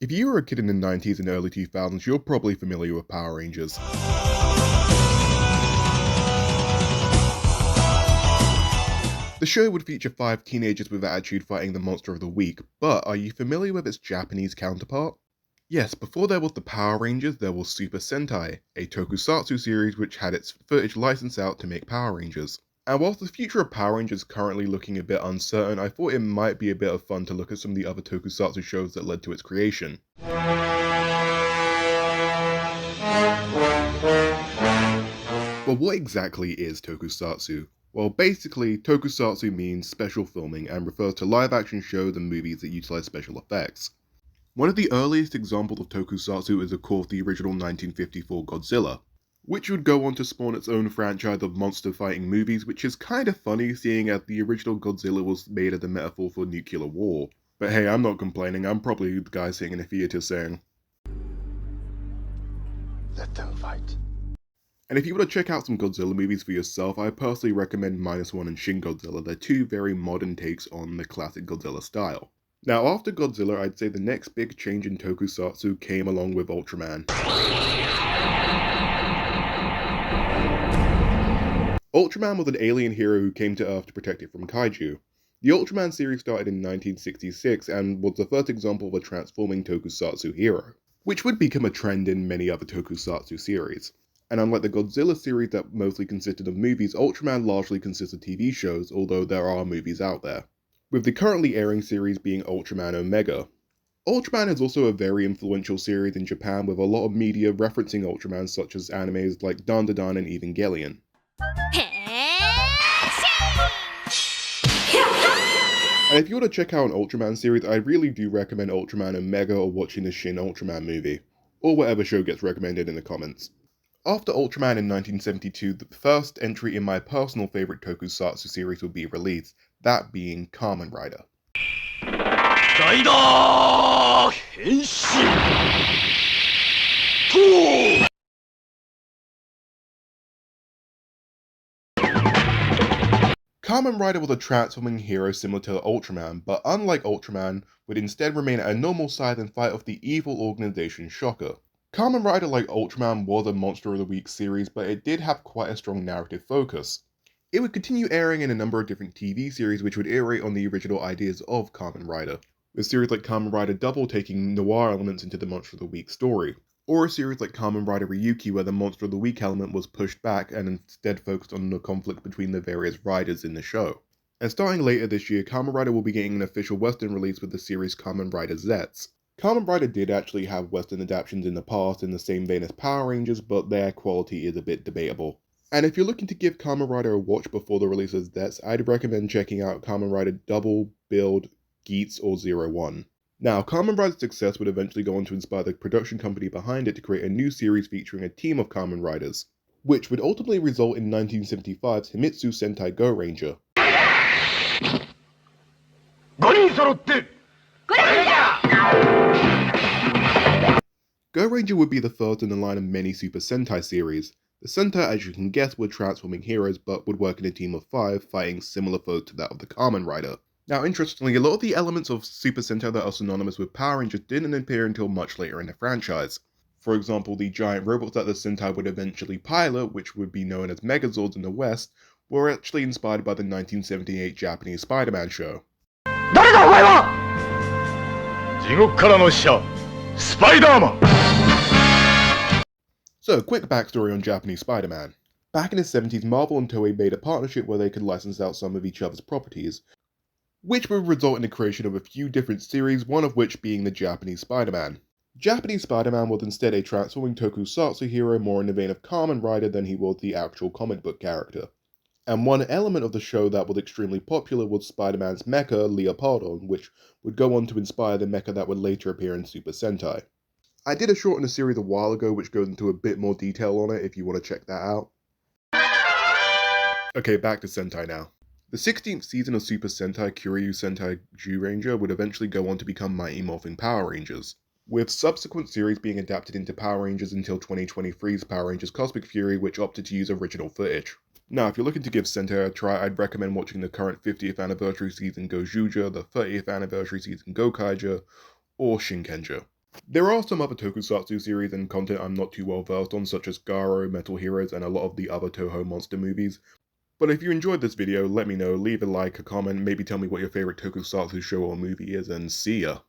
If you were a kid in the 90s and early 2000s, you're probably familiar with Power Rangers. The show would feature 5 teenagers with attitude fighting the monster of the week, but are you familiar with its Japanese counterpart? Yes, before there was the Power Rangers, there was Super Sentai, a Tokusatsu series which had its footage licensed out to make Power Rangers. And whilst the future of Power Rangers is currently looking a bit uncertain, I thought it might be a bit of fun to look at some of the other Tokusatsu shows that led to its creation. Well, what exactly is Tokusatsu? Well, basically, Tokusatsu means special filming and refers to live-action shows and movies that utilize special effects. One of the earliest examples of Tokusatsu is of course the original 1954 Godzilla, which would go on to spawn its own franchise of monster fighting movies, which is kind of funny seeing as the original Godzilla was made as a metaphor for nuclear war. But hey, I'm not complaining, I'm probably the guy sitting in a theatre saying, "Let them fight." And if you want to check out some Godzilla movies for yourself, I personally recommend -1 and Shin Godzilla. They're two very modern takes on the classic Godzilla style. Now, after Godzilla, I'd say the next big change in Tokusatsu came along with Ultraman. Ultraman was an alien hero who came to Earth to protect it from kaiju. The Ultraman series started in 1966 and was the first example of a transforming Tokusatsu hero, which would become a trend in many other Tokusatsu series. And unlike the Godzilla series that mostly consisted of movies, Ultraman largely consists of TV shows, although there are movies out there, with the currently airing series being Ultraman Omega. Ultraman is also a very influential series in Japan, with a lot of media referencing Ultraman such as animes like Dan Dan Dan and Evangelion. And if you want to check out an Ultraman series, I really do recommend Ultraman Omega or watching the Shin Ultraman movie, or whatever show gets recommended in the comments. After Ultraman in 1972, the first entry in my personal favourite Tokusatsu series would be released, that being Kamen Rider. Kamen Rider was a transforming hero similar to Ultraman, but unlike Ultraman, would instead remain at a normal size and fight off the evil organization Shocker. Kamen Rider, like Ultraman, was a Monster of the Week series, but it did have quite a strong narrative focus. It would continue airing in a number of different TV series which would iterate on the original ideas of Kamen Rider, with series like Kamen Rider Double taking noir elements into the Monster of the Week story, or a series like Kamen Rider Ryuki where the Monster of the Week element was pushed back and instead focused on the conflict between the various riders in the show. And starting later this year, Kamen Rider will be getting an official Western release with the series Kamen Rider Zets. Kamen Rider did actually have Western adaptations in the past in the same vein as Power Rangers, but their quality is a bit debatable. And if you're looking to give Kamen Rider a watch before the release of Zets, I'd recommend checking out Kamen Rider Double, Build, Geats, or 01. Now, Kamen Rider's success would eventually go on to inspire the production company behind it to create a new series featuring a team of Kamen Riders, which would ultimately result in 1975's Himitsu Sentai Go Ranger. Go Ranger would be the first in the line of many Super Sentai series. The Sentai, as you can guess, were transforming heroes, but would work in a team of 5, fighting similar foes to that of the Kamen Rider. Now, interestingly, a lot of the elements of Super Sentai that are synonymous with Power Rangers didn't appear until much later in the franchise. For example, the giant robots that the Sentai would eventually pilot, which would be known as Megazords in the West, were actually inspired by the 1978 Japanese Spider-Man show. So, quick backstory on Japanese Spider-Man. Back in the 70s, Marvel and Toei made a partnership where they could license out some of each other's properties, which would result in the creation of a few different series, one of which being the Japanese Spider-Man. Japanese Spider-Man was instead a transforming tokusatsu hero more in the vein of Kamen Rider than he was the actual comic book character. And one element of the show that was extremely popular was Spider-Man's mecha, Leopardon, which would go on to inspire the mecha that would later appear in Super Sentai. I did a short in a series a while ago which goes into a bit more detail on it if you want to check that out. Okay, back to Sentai now. The 16th season of Super Sentai Kyoryu Sentai Zyuranger would eventually go on to become Mighty Morphin Power Rangers, with subsequent series being adapted into Power Rangers until 2023's Power Rangers Cosmic Fury, which opted to use original footage. Now, if you're looking to give Sentai a try, I'd recommend watching the current 50th anniversary season Go Juja, the 30th anniversary season Go Kaija, or Shinkenja. There are some other Tokusatsu series and content I'm not too well versed on, such as Garo, Metal Heroes, and a lot of the other Toho monster movies. But if you enjoyed this video, let me know, leave a like, a comment, maybe tell me what your favorite Tokusatsu show or movie is, and see ya!